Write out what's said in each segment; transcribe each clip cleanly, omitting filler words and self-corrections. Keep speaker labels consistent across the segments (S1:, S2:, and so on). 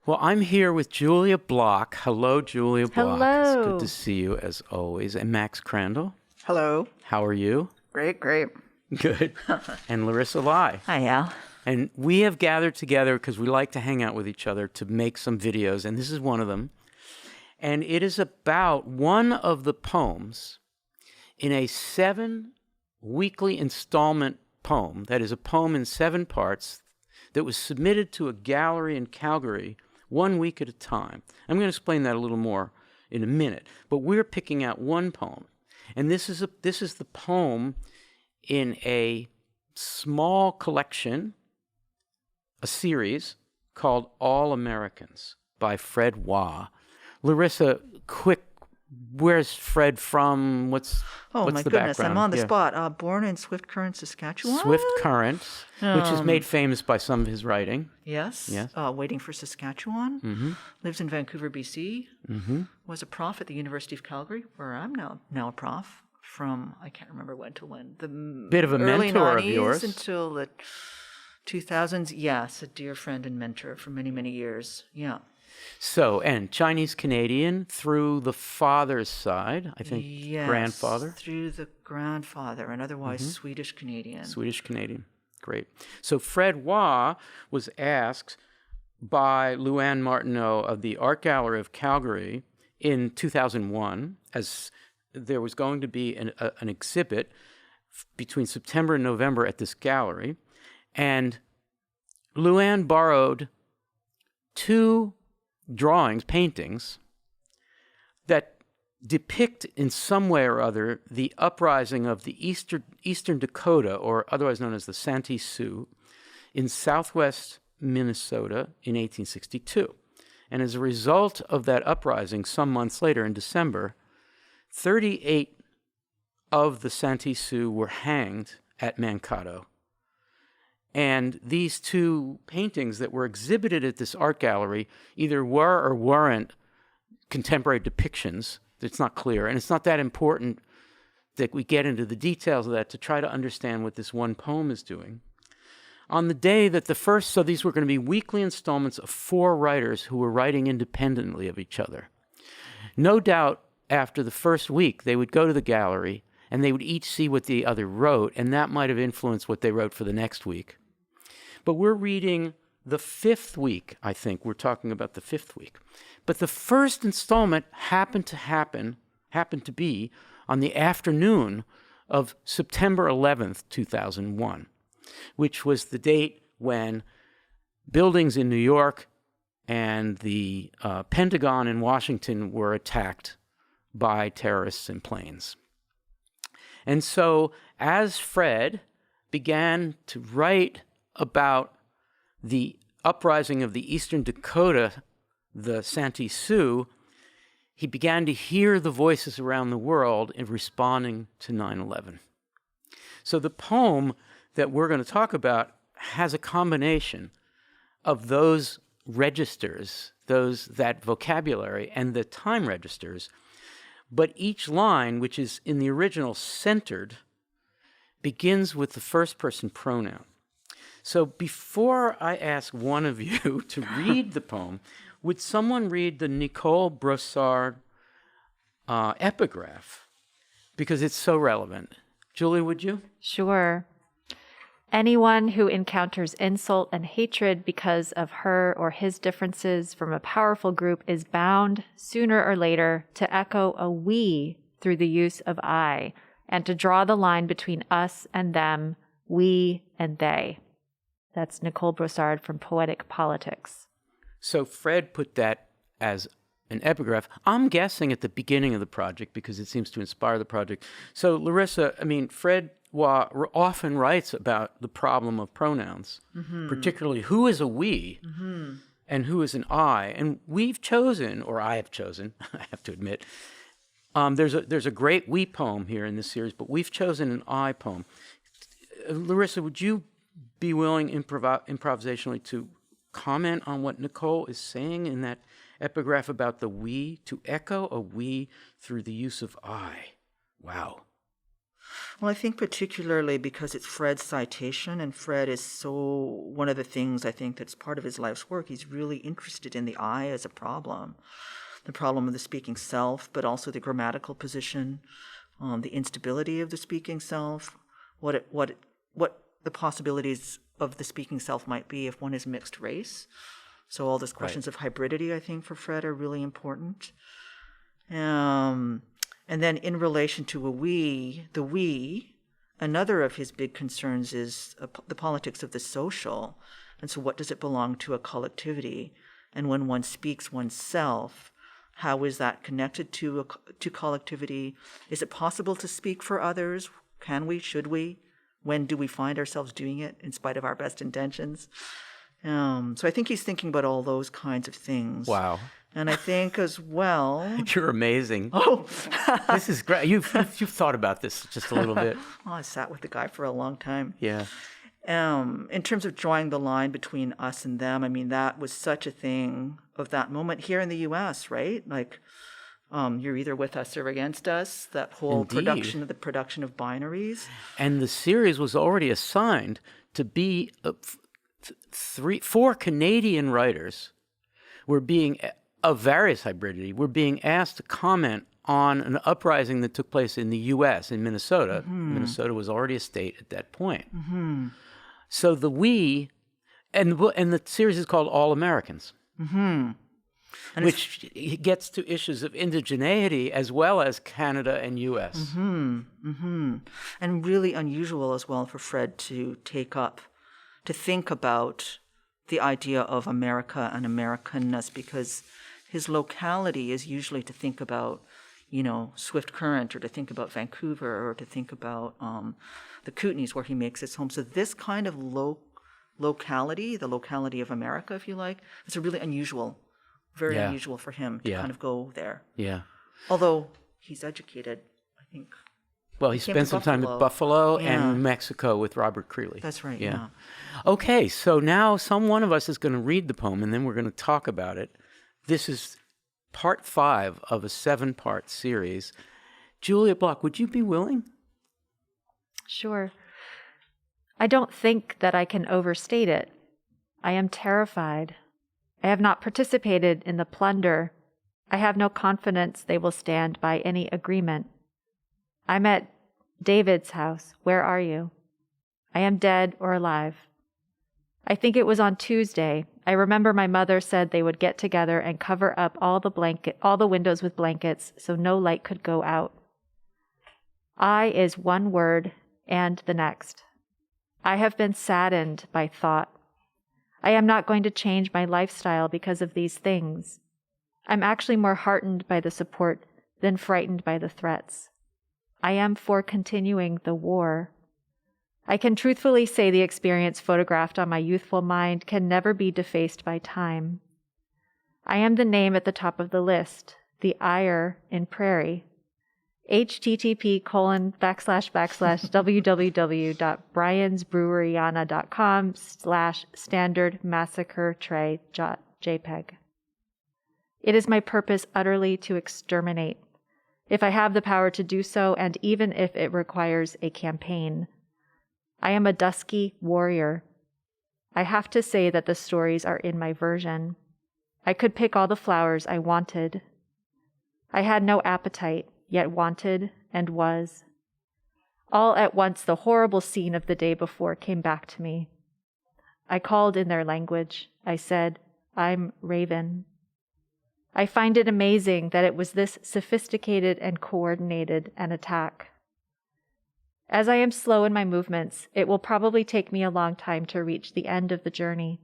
S1: Well, I'm here with Julia Bloch. Hello, Julia Bloch.
S2: Hello.
S1: It's good to see you as always. And Maxe Crandall.
S3: Hello.
S1: How are you?
S3: Great, great.
S1: Good. And Larissa Lai.
S2: Hi, Al.
S1: And we have gathered together because we like to hang out with each other to make some videos, and this is one of them. And it is about one of the poems in a 7-weekly installment poem, that is a poem in 7 parts, that was submitted to a gallery in Calgary 1 week at a time. I'm going to explain that a little more in a minute, but we're picking out one poem. And this is the poem in a small collection, a series called All Americans by Fred Waugh. Larissa, quick, where's Fred from? What's
S3: my
S1: the
S3: goodness,
S1: background?
S3: I'm on the spot. Born in Swift Current, Saskatchewan.
S1: Swift Current, which is made famous by some of his writing.
S3: Yes. Waiting for Saskatchewan.
S1: Mm-hmm.
S3: Lives in Vancouver, BC.
S1: Mm-hmm.
S3: Was a prof at the University of Calgary, where I'm now a prof from, I can't remember when to when. The
S1: bit of a
S3: early
S1: mentor
S3: 90s
S1: of yours
S3: until the 2000s. Yes, a dear friend and mentor for many, many years. Yeah.
S1: So, and Chinese-Canadian through the father's side, I think,
S3: yes,
S1: grandfather?
S3: Through the grandfather, and otherwise Swedish-Canadian.
S1: Swedish-Canadian, great. So Fred Waugh was asked by Luann Martineau of the Art Gallery of Calgary in 2001, as there was going to be an exhibit between September and November at this gallery, and Luann borrowed 2 drawings, paintings, that depict in some way or other the uprising of the Eastern Dakota, or otherwise known as the Santee Sioux, in southwest Minnesota in 1862. And as a result of that uprising, some months later in December, 38 of the Santee Sioux were hanged at Mankato. And these 2 paintings that were exhibited at this art gallery either were or weren't contemporary depictions. It's not clear. And it's not that important that we get into the details of that to try to understand what this one poem is doing. On the day that so these were going to be weekly installments of 4 writers who were writing independently of each other. No doubt after the first week, they would go to the gallery and they would each see what the other wrote, and that might have influenced what they wrote for the next week. But we're reading the 5th week, I think. We're talking about the 5th week. But the first installment happened to be on the afternoon of September 11th, 2001, which was the date when buildings in New York and the Pentagon in Washington were attacked by terrorists in planes. And so as Fred began to write about the uprising of the Eastern Dakota, the Santee Sioux, he began to hear the voices around the world in responding to 9/11. So the poem that we're going to talk about has a combination of those registers, that vocabulary, and the time registers. But each line, which is in the original centered, begins with the first-person pronoun. So before I ask one of you to read the poem, would someone read the Nicole Brossard epigraph? Because it's so relevant. Julie, would you?
S2: Sure. Anyone who encounters insult and hatred because of her or his differences from a powerful group is bound, sooner or later, to echo a we through the use of I, and to draw the line between us and them, we and they. That's Nicole Brossard from Poetic Politics.
S1: So Fred put that as an epigraph. I'm guessing at the beginning of the project because it seems to inspire the project. So Larissa, Fred Waugh often writes about the problem of pronouns, particularly who is a we and who is an I. And we've chosen, or I have chosen, I have to admit, there's a great we poem here in this series, but we've chosen an I poem. Larissa, would you be willing improvisationally to comment on what Nicole is saying in that epigraph about the we, to echo a we through the use of I? Wow.
S3: Well, I think particularly because it's Fred's citation, and Fred is one of the things I think that's part of his life's work. He's really interested in the I as a problem, the problem of the speaking self, but also the grammatical position, the instability of the speaking self, what the possibilities of the speaking self might be if one is mixed race. So all those questions of hybridity, I think, for Fred are really important. And then in relation to the we, another of his big concerns is the politics of the social. And so what does it belong to a collectivity? And when one speaks oneself, how is that connected to collectivity? Is it possible to speak for others? Can we? Should we? When do we find ourselves doing it in spite of our best intentions? So I think he's thinking about all those kinds of things.
S1: Wow.
S3: And I think as well...
S1: You're amazing.
S3: Oh!
S1: This is great. You've thought about this just a little bit.
S3: Oh, I sat with the guy for a long time.
S1: Yeah.
S3: In terms of drawing the line between us and them, I mean, that was such a thing of that moment here in the U.S., right? Like, you're either with us or against us, that whole
S1: Indeed.
S3: production of binaries.
S1: And the series was already assigned to be 4 Canadian writers were being, of various hybridity, were being asked to comment on an uprising that took place in the U.S., in Minnesota. Mm-hmm. Minnesota was already a state at that point. Mm-hmm. So the we, and the series is called All Americans, mm-hmm. which gets to issues of indigeneity as well as Canada and U.S.
S3: Mm-hmm. Mm-hmm. And really unusual as well for Fred to think about the idea of America and Americanness, because his locality is usually to think about, Swift Current, or to think about Vancouver, or to think about the Kootenays, where he makes his home. So this kind of locality, the locality of America, if you like, is a really very unusual for him to kind of go there.
S1: Yeah.
S3: Although he's educated, I think.
S1: Well, he spent some time at Buffalo and Mexico with Robert Creeley.
S3: That's right, yeah.
S1: Okay, so now one of us is going to read the poem, and then we're going to talk about it. This is part 5 of a 7-part series. Julia Bloch, would you be willing?
S2: Sure. I don't think that I can overstate it. I am terrified. I have not participated in the plunder. I have no confidence they will stand by any agreement. I'm at David's house. Where are you? I am dead or alive. I think it was on Tuesday. I remember my mother said they would get together and cover up all the windows with blankets so no light could go out. I is one word and the next. I have been saddened by thought. I am not going to change my lifestyle because of these things. I'm actually more heartened by the support than frightened by the threats. I am for continuing the war. I can truthfully say the experience photographed on my youthful mind can never be defaced by time. I am the name at the top of the list, the Ire in Prairie. http://www.briansbreweryana.com/standardmassacretray.jpg. It is my purpose utterly to exterminate, if I have the power to do so, and even if it requires a campaign. I am a dusky warrior. I have to say that the stories are in my version. I could pick all the flowers I wanted. I had no appetite, yet wanted and was. All at once the horrible scene of the day before came back to me. I called in their language. I said, I'm Raven. I find it amazing that it was this sophisticated and coordinated an attack. As I am slow in my movements, it will probably take me a long time to reach the end of the journey.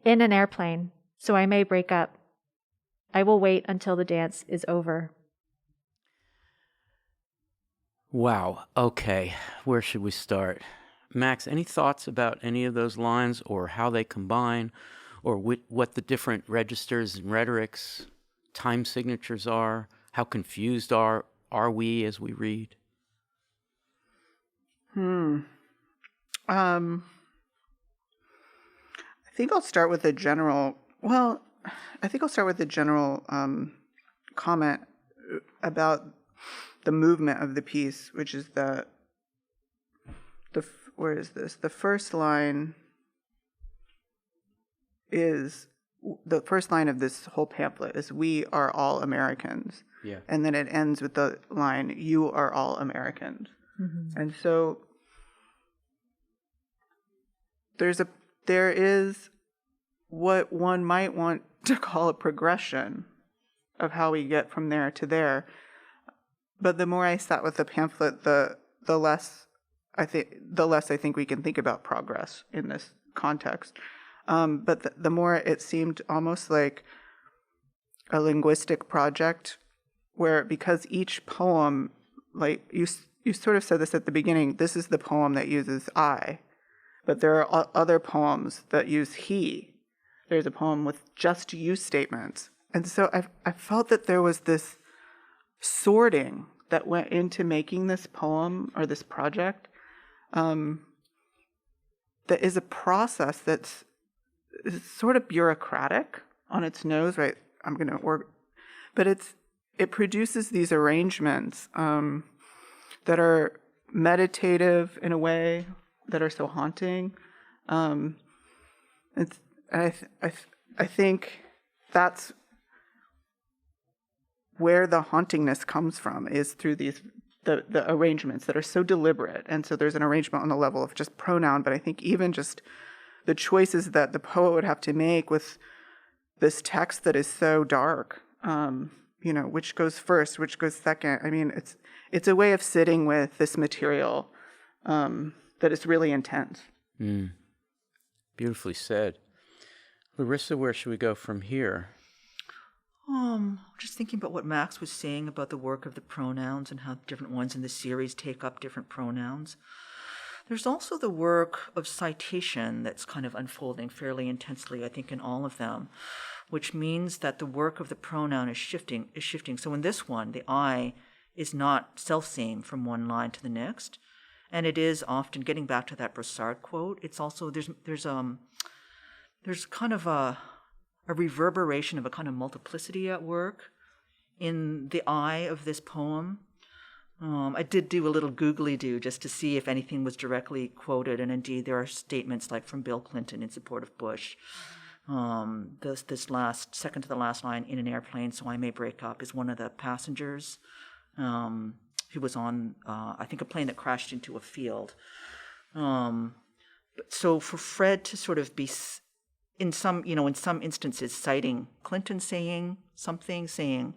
S2: In an airplane, so I may break up. I will wait until the dance is over.
S1: Wow. Okay. Where should we start? Max, any thoughts about any of those lines, or how they combine, or what the different registers and rhetorics, time signatures are? How confused are we as we read?
S4: I think I'll start with a general comment about movement of the piece, which is where is this? The first line of this whole pamphlet is "We are all Americans."
S1: Yeah.
S4: And then it ends with the line, "You are all Americans." Mm-hmm. And so there is what one might want to call a progression of how we get from there to there. But the more I sat with the pamphlet, the less I think we can think about progress in this context. But the more it seemed almost like a linguistic project where, because each poem, like you sort of said this at the beginning, this is the poem that uses I, but there are other poems that use he. There's a poem with just you statements. And so I felt that there was this sorting that went into making this poem or this project, that is a process that's sort of bureaucratic on its nose, right? I'm going to work, but it produces these arrangements that are meditative in a way, that are so haunting. I think that's where the hauntingness comes from, is through the arrangements that are so deliberate. And so there's an arrangement on the level of just pronoun, but I think even just the choices that the poet would have to make with this text that is so dark, which goes first, which goes second. I mean, it's a way of sitting with this material that is really intense.
S1: Beautifully said. Larissa, where should we go from here?
S3: Just thinking about what Max was saying about the work of the pronouns and how different ones in the series take up different pronouns. There's also the work of citation that's kind of unfolding fairly intensely, I think, in all of them, which means that the work of the pronoun is shifting. So in this one, the I is not self-same from one line to the next, and it is often, getting back to that Brossard quote, it's also there's kind of a reverberation of a kind of multiplicity at work in the I of this poem. I did do a little googly-do just to see if anything was directly quoted, and indeed there are statements like from Bill Clinton in support of Bush. This last, second to the last line, "In an airplane so I may break up," is one of the passengers who was on, I think, a plane that crashed into a field. So for Fred to sort of be, in some instances, citing Clinton saying something, saying,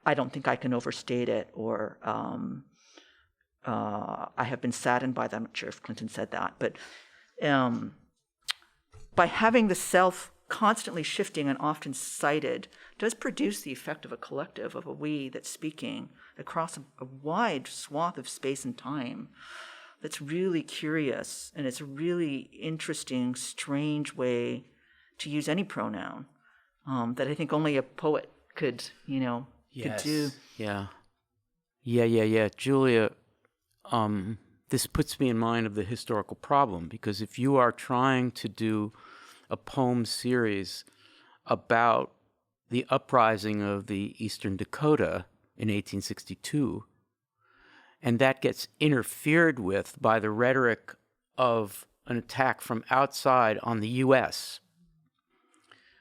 S3: "I don't think I can overstate it," or "I have been saddened by that." I'm not sure if Clinton said that, but by having the self constantly shifting and often cited, does produce the effect of a collective, of a we that's speaking across a wide swath of space and time. That's really curious, and it's a really interesting, strange way to use any pronoun that I think only a poet could do.
S1: Yeah. Julia, this puts me in mind of the historical problem, because if you are trying to do a poem series about the uprising of the Eastern Dakota in 1862, and that gets interfered with by the rhetoric of an attack from outside on the U.S.,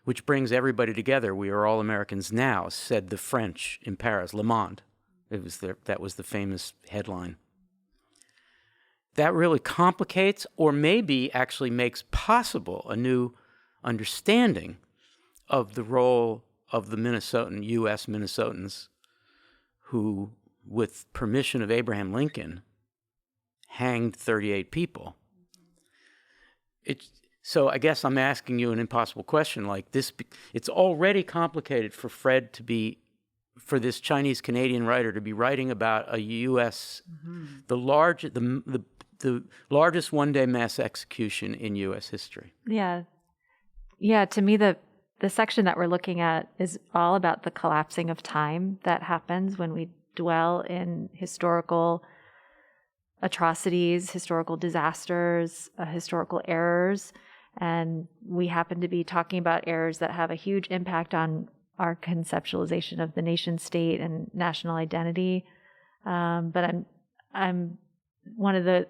S1: which brings everybody together. "We are all Americans now," said the French in Paris, Le Monde. That was the famous headline. That really complicates, or maybe actually makes possible, a new understanding of the role of the U.S. Minnesotans, who, with permission of Abraham Lincoln, hanged 38 people. So I guess I'm asking you an impossible question like this. It's already complicated for Fred to be, for this Chinese-Canadian writer to be writing about a U.S., the largest one-day mass execution in U.S. history.
S2: Yeah, to me, the section that we're looking at is all about the collapsing of time that happens when we dwell in historical atrocities, historical disasters, historical errors. And we happen to be talking about errors that have a huge impact on our conceptualization of the nation state and national identity. But I'm one of the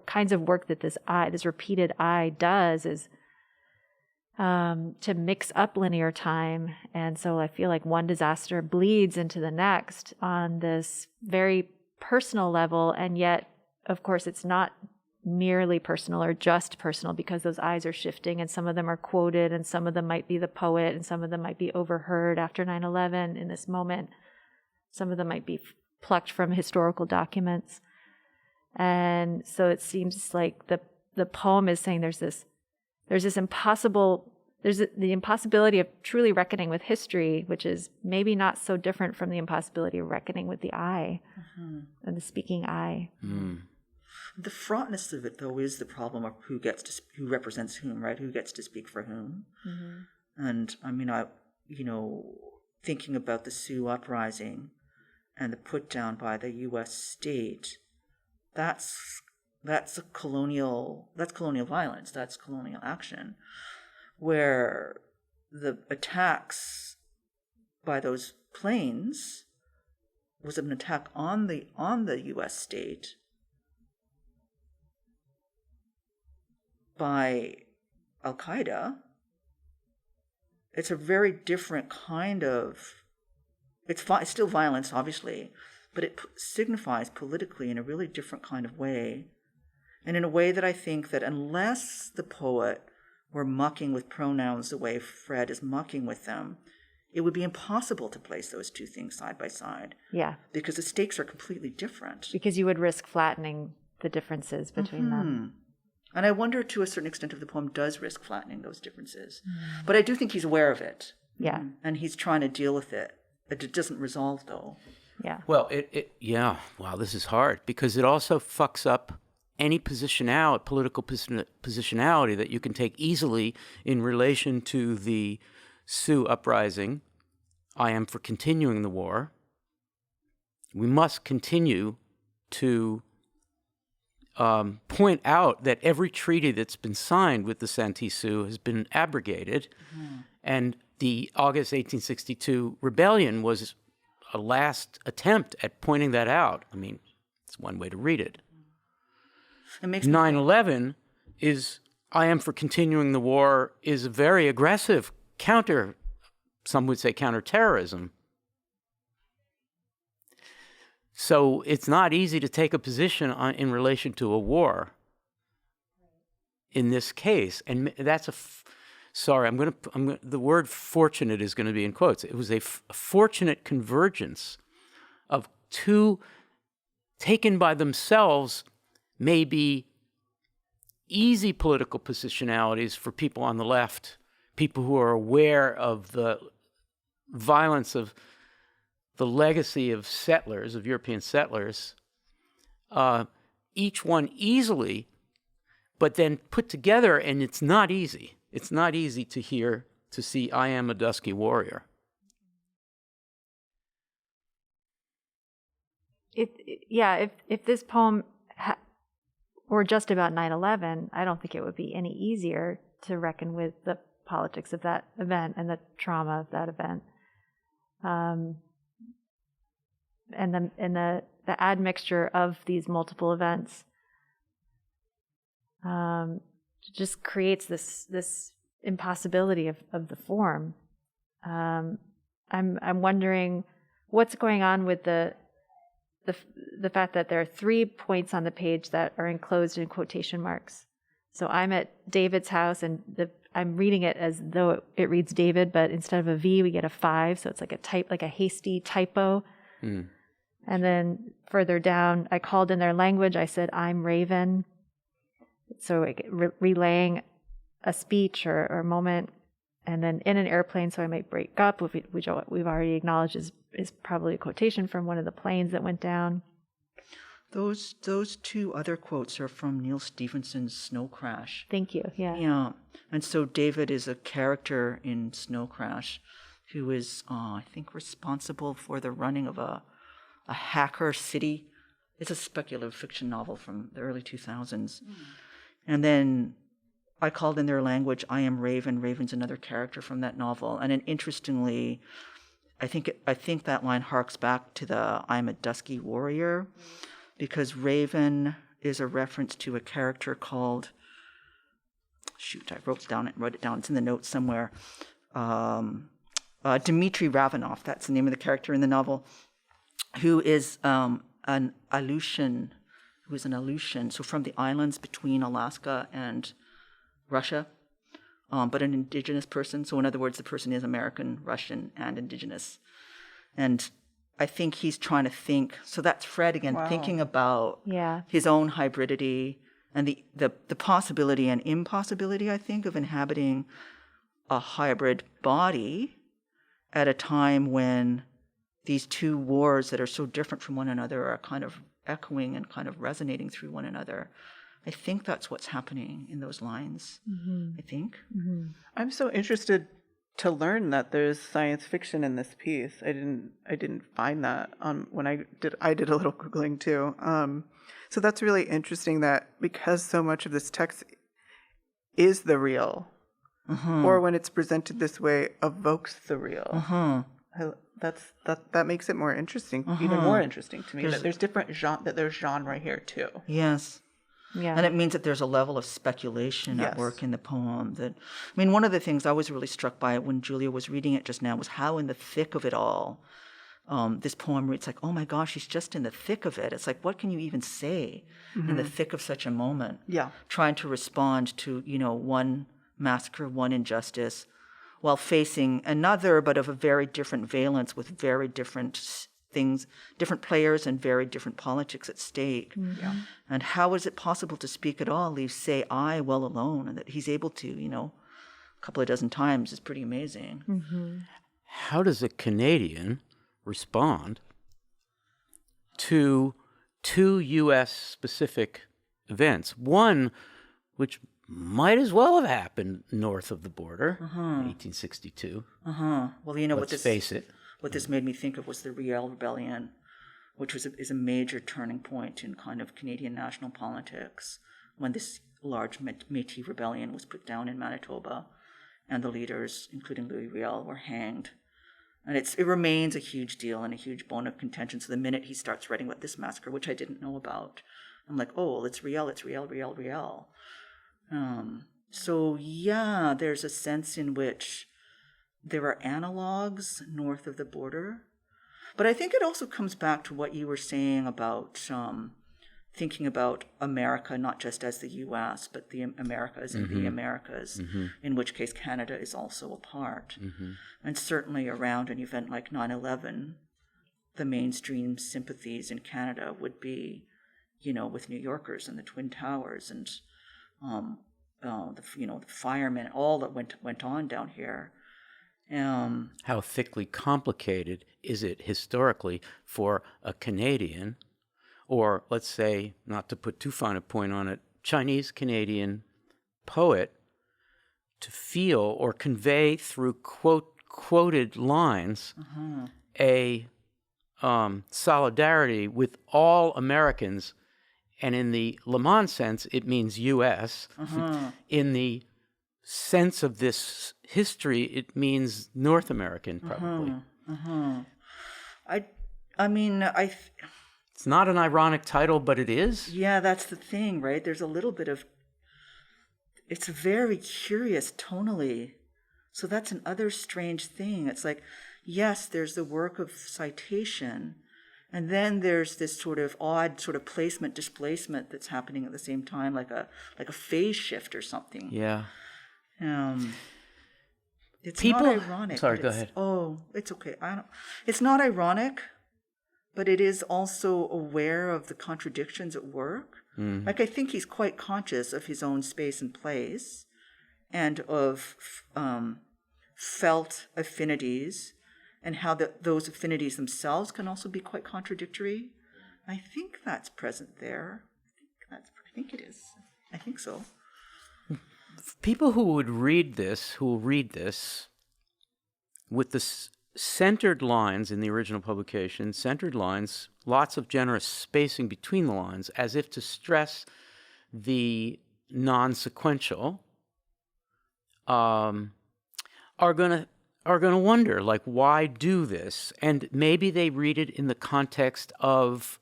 S2: kinds of work that this repeated I does is to mix up linear time. And so I feel like one disaster bleeds into the next on this very personal level. And yet, of course, it's not merely personal or just personal, because those eyes are shifting, and some of them are quoted, and some of them might be the poet, and some of them might be overheard after 9/11 in this moment. Some of them might be plucked from historical documents. And so it seems like the poem is saying there's the impossibility of truly reckoning with history, which is maybe not so different from the impossibility of reckoning with the I and the speaking I.
S3: The fraughtness of it, though, is the problem of who represents whom, right? Who gets to speak for whom? And I mean, thinking about the Sioux uprising and the put down by the U.S. state, that's colonial violence, that's colonial action, where the attacks by those planes was an attack on the U.S. state by Al-Qaeda. It's a very different kind of, it's still violence, obviously, but it signifies politically in a really different kind of way, and in a way that I think that unless the poet were mucking with pronouns the way Fred is mucking with them, it would be impossible to place those two things side by side.
S2: Yeah.
S3: Because the stakes are completely different.
S2: Because you would risk flattening the differences between them.
S3: And I wonder, to a certain extent, if the poem does risk flattening those differences. But I do think he's aware of it.
S2: Yeah.
S3: And he's trying to deal with it. It doesn't resolve, though.
S2: Yeah.
S1: Well, wow, this is hard, because it also fucks up any political positionality that you can take easily in relation to the Sioux uprising. I am for continuing the war. We must continue to point out that every treaty that's been signed with the Santee Sioux has been abrogated, and the August 1862 rebellion was a last attempt at pointing that out. I mean, it's one way to read it. 9/11 is, I am for continuing the war, is a very aggressive some would say counterterrorism. So it's not easy to take a position in relation to a war in this case. And that's the word fortunate is going to be in quotes. It was a fortunate convergence of two, taken by themselves, maybe easy political positionalities for people on the left, people who are aware of the violence of the legacy of settlers, of European settlers, each one easily, but then put together, and it's not easy. It's not easy to see I am a dusky warrior.
S2: If this poem were just about 9/11, I don't think it would be any easier to reckon with the politics of that event and the trauma of that event. And the admixture of these multiple events just creates this impossibility of the form. I'm wondering what's going on with the fact that there are 3 points on the page that are enclosed in quotation marks. So I'm at David's house, and I'm reading it as though it reads David, but instead of a V, we get a 5. So it's like a hasty typo. And then further down, I called in their language. I said, I'm Raven. So relaying a speech or a moment. And then in an airplane, so I might break up, which we've already acknowledged is probably a quotation from one of the planes that went down.
S3: Those 2 other quotes are from Neil Stephenson's Snow Crash.
S2: Thank you. Yeah.
S3: Yeah. And so David is a character in Snow Crash who is, I think, responsible for the running of a hacker city. It's a speculative fiction novel from the early 2000s. And then I called in their language, I am Raven. Raven's another character from that novel. And then interestingly, I think that line harks back to the I'm a dusky warrior, because Raven is a reference to a character called, I wrote it down. It's in the notes somewhere. Dmitry Ravanov, that's the name of the character in the novel, who is an Aleutian, so from the islands between Alaska and Russia, but an indigenous person. So in other words, the person is American, Russian, and indigenous. And I think he's trying to think, so that's Fred again, thinking about his own hybridity and the possibility and impossibility, I think, of inhabiting a hybrid body at a time when these two wars that are so different from one another are kind of echoing and kind of resonating through one another. I think that's what's happening in those lines. I think.
S4: I'm so interested to learn that there's science fiction in this piece. I didn't find that when I did a little Googling too. So that's really interesting that because so much of this text is the real, or when it's presented this way, evokes the real. That makes it more interesting, even more interesting to me. That there's genre here too.
S3: Yes. Yeah. And it means that there's a level of speculation at work in the poem. One of the things I was really struck by when Julia was reading it just now was how in the thick of it all, this poem reads like, oh my gosh, she's just in the thick of it. It's like, what can you even say in the thick of such a moment? Yeah. Trying to respond to, one massacre, one injustice, while facing another, but of a very different valence with very different things, different players and very different politics at stake. And how is it possible to speak at all, leave say I well alone, and that he's able to, a couple of dozen times is pretty amazing.
S1: How does a Canadian respond to two U.S. specific events? One, which might as well have happened north of the border, 1862. Well, let's face it.
S3: What this made me think of was the Riel Rebellion, which is a major turning point in kind of Canadian national politics, when this large Métis rebellion was put down in Manitoba, and the leaders, including Louis Riel, were hanged. And it remains a huge deal and a huge bone of contention. So the minute he starts writing about this massacre, which I didn't know about, I'm like, oh, it's Riel. So yeah, there's a sense in which there are analogs north of the border. But I think it also comes back to what you were saying about thinking about America, not just as the U.S., but the Americas and the Americas, in which case Canada is also a part. And certainly around an event like 9/11, the mainstream sympathies in Canada would be, with New Yorkers and the Twin Towers and, the firemen, all that went on down here.
S1: How thickly complicated is it historically for a Canadian, or let's say, not to put too fine a point on it, Chinese-Canadian poet to feel or convey through quoted lines a solidarity with all Americans, and in the Le Mans sense, it means U.S. In the sense of this history, it means North American, probably. It's not an ironic title, but it is.
S3: Yeah, that's the thing, right? There's a little bit of, it's very curious tonally. So that's another strange thing. It's like, yes, there's the work of citation, and then there's this sort of odd sort of placement displacement that's happening at the same time, like a phase shift or something.
S1: Yeah.
S3: It's not ironic.
S1: Sorry, go ahead.
S3: Oh, it's okay. It's not ironic, but it is also aware of the contradictions at work. Like, I think he's quite conscious of his own space and place, and of felt affinities, and how those affinities themselves can also be quite contradictory. I think that's present there. I think it is. I think so.
S1: People who will read this with the centered lines in the original publication, centered lines, lots of generous spacing between the lines, as if to stress the non-sequential, are gonna wonder, like, why do this? And maybe they read it in the context of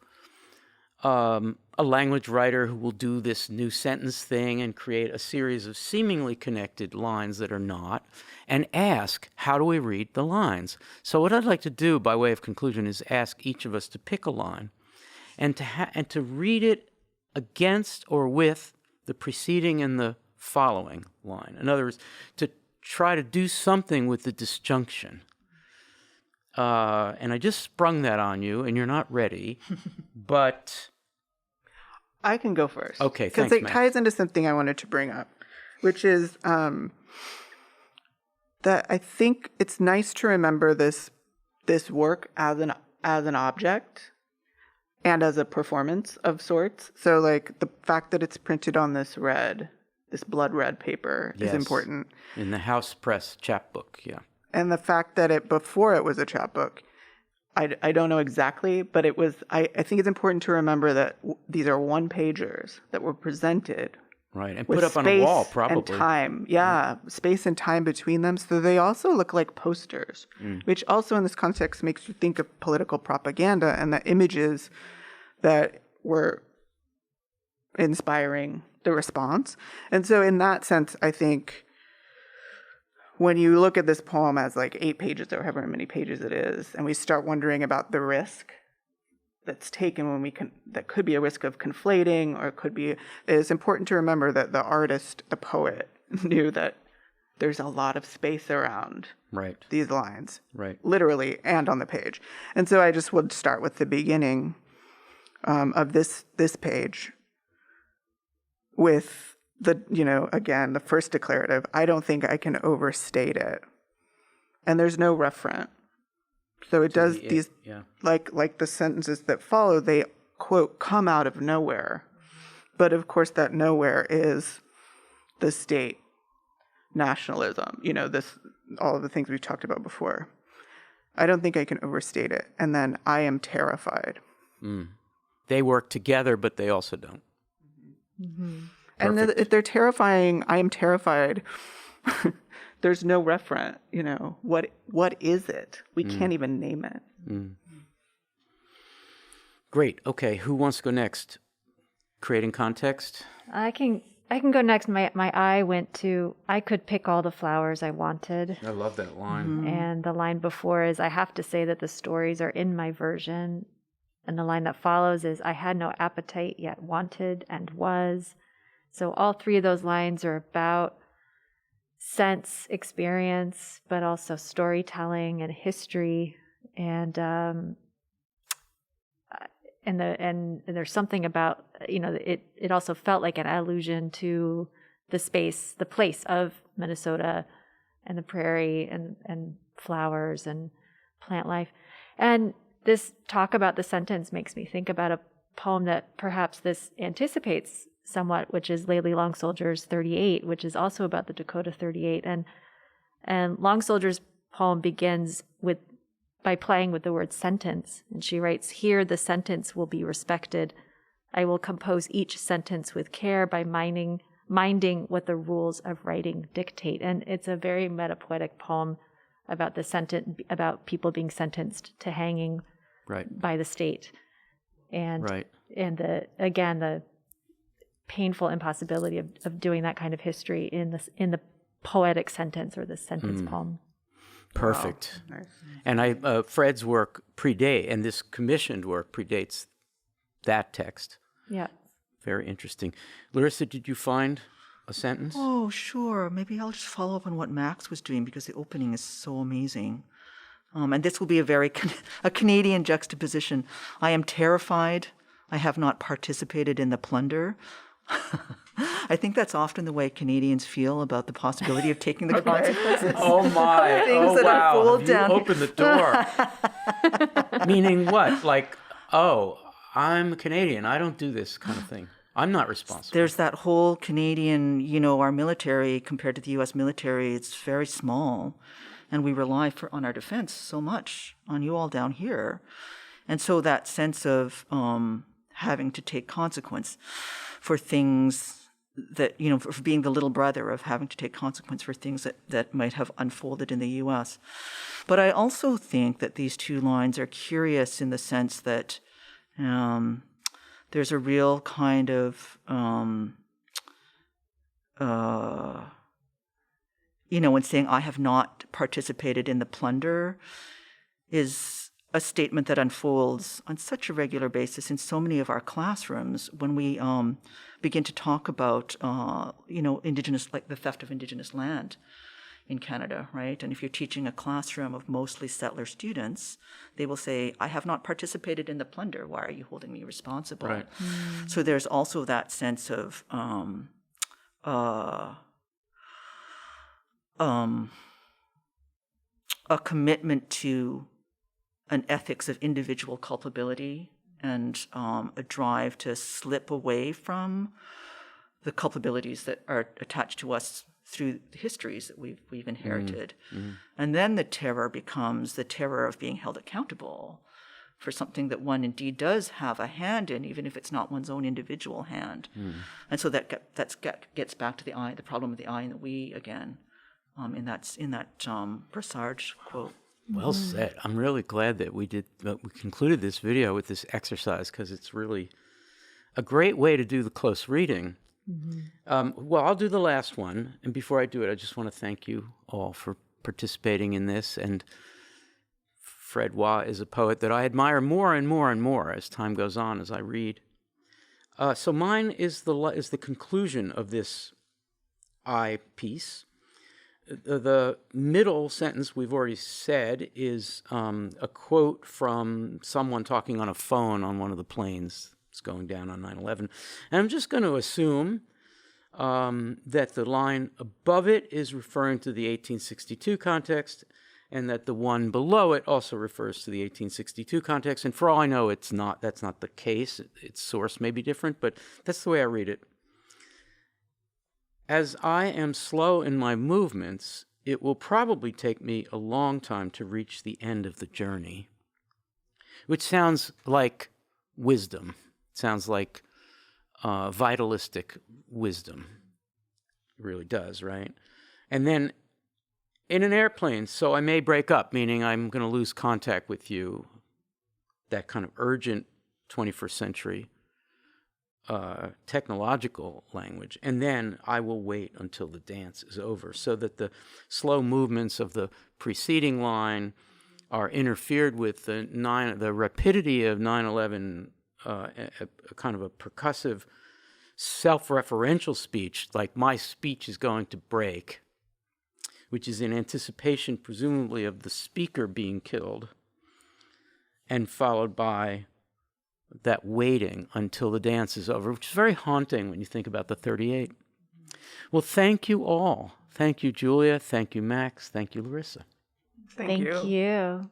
S1: a language writer who will do this new sentence thing and create a series of seemingly connected lines that are not, and ask, how do we read the lines? So what I'd like to do by way of conclusion is ask each of us to pick a line and to read it against or with the preceding and the following line. In other words, to try to do something with the disjunction. And I just sprung that on you, and you're not ready, but...
S4: I can go first.
S1: Okay, thanks,
S4: because it
S1: Max.
S4: ties into something I wanted to bring up, which is that I think it's nice to remember this work as an object and as a performance of sorts. So, like, the fact that it's printed on this blood red paper is important.
S1: In the house press chapbook, yeah.
S4: And the fact that before it was a chapbook, I don't know exactly, but it was, I think it's important to remember that these are one-pagers that were presented.
S1: Right, and
S4: with
S1: put up on a wall, probably.
S4: And time, space and time between them. So they also look like posters, which also in this context makes you think of political propaganda and the images that were inspiring the response. And so in that sense, I think when you look at this poem as like 8 pages or however many pages it is, and we start wondering about the risk that's taken that could be a risk of conflating, or it's important to remember that the artist, the poet, knew that there's a lot of space around these lines, literally and on the page. And so I just would start with the beginning of this page with again, the first declarative. I don't think I can overstate it. And there's no referent. So it does like the sentences that follow, they, quote, come out of nowhere. But of course that nowhere is the state nationalism, all of the things we've talked about before. I don't think I can overstate it. And then I am terrified.
S1: They work together, but they also don't.
S2: Mm-hmm.
S4: And if they're terrifying, I am terrified. There's no referent, what is it? We can't even name it.
S1: Great. Okay. Who wants to go next? Creating context?
S2: I can go next. My eye went to, I could pick all the flowers I wanted.
S1: I love that line.
S2: And the line before is, I have to say that the stories are in my version. And the line that follows is, I had no appetite yet wanted and was. So all 3 of those lines are about sense, experience, but also storytelling and history, and there's something about it also felt like an allusion to the place of Minnesota and the prairie and flowers and plant life. And this talk about the sentence makes me think about a poem that perhaps this anticipates somewhat, which is Layli Long Soldier's 38, which is also about the Dakota 38. And Long Soldier's poem begins by playing with the word sentence. And she writes, here the sentence will be respected. I will compose each sentence with care by minding what the rules of writing dictate. And it's a very metapoetic poem about about people being sentenced to hanging by the state. And the painful impossibility of doing that kind of history in the poetic sentence or the sentence poem.
S1: Perfect.
S4: Wow. Nice.
S1: And Fred's work and this commissioned work predates that text.
S2: Yeah.
S1: Very interesting. Larissa, did you find a sentence?
S3: Oh, sure. Maybe I'll just follow up on what Max was doing, because the opening is so amazing. And this will be a Canadian juxtaposition. I am terrified. I have not participated in the plunder. I think that's often the way Canadians feel about the possibility of taking the consequences.
S1: Oh my!
S3: Things that unfold down.
S1: You opened the door. Meaning what? Like, I'm Canadian. I don't do this kind of thing. I'm not responsible.
S3: There's that whole Canadian, our military compared to the U.S. military, it's very small. And we rely on our defense so much on you all down here. And so that sense of having to take consequence for things that, for being the little brother of having to take consequence for things that might have unfolded in the U.S. But I also think that these two lines are curious in the sense that there's a real kind of, when saying I have not participated in the plunder is a statement that unfolds on such a regular basis in so many of our classrooms when we begin to talk about, Indigenous, like the theft of Indigenous land in Canada, right? And if you're teaching a classroom of mostly settler students, they will say, I have not participated in the plunder. Why are you holding me responsible?
S1: Right.
S3: So there's also that sense of a commitment to an ethics of individual culpability and a drive to slip away from the culpabilities that are attached to us through the histories that we've inherited. And then the terror becomes the terror of being held accountable for something that one indeed does have a hand in, even if it's not one's own individual hand. And so that gets back to the problem of the I and the we again, in that Brassard quote.
S1: Well said. I'm really glad that we concluded this video with this exercise because it's really a great way to do the close reading. Well, I'll do the last one. And before I do it, I just want to thank you all for participating in this. And Fred Waugh is a poet that I admire more and more and more as time goes on, as I read. So mine is the conclusion of this I piece. The middle sentence we've already said is a quote from someone talking on a phone on one of the planes that's going down on 9/11. And I'm just going to assume that the line above it is referring to the 1862 context and that the one below it also refers to the 1862 context. And for all I know, that's not the case. Its source may be different, but that's the way I read it. As I am slow in my movements, it will probably take me a long time to reach the end of the journey, which sounds like wisdom. It sounds like vitalistic wisdom. It really does, right? And then in an airplane, so I may break up, meaning I'm going to lose contact with you, that kind of urgent 21st century technological language, and then I will wait until the dance is over, so that the slow movements of the preceding line are interfered with the rapidity of 9/11, a kind of a percussive, self-referential speech, like my speech is going to break, which is in anticipation, presumably, of the speaker being killed, and followed by that waiting until the dance is over, which is very haunting when you think about the 38. Well, thank you all. Thank you, Julia. Thank you, Max. Thank you, Larissa.
S4: Thank you.
S2: You.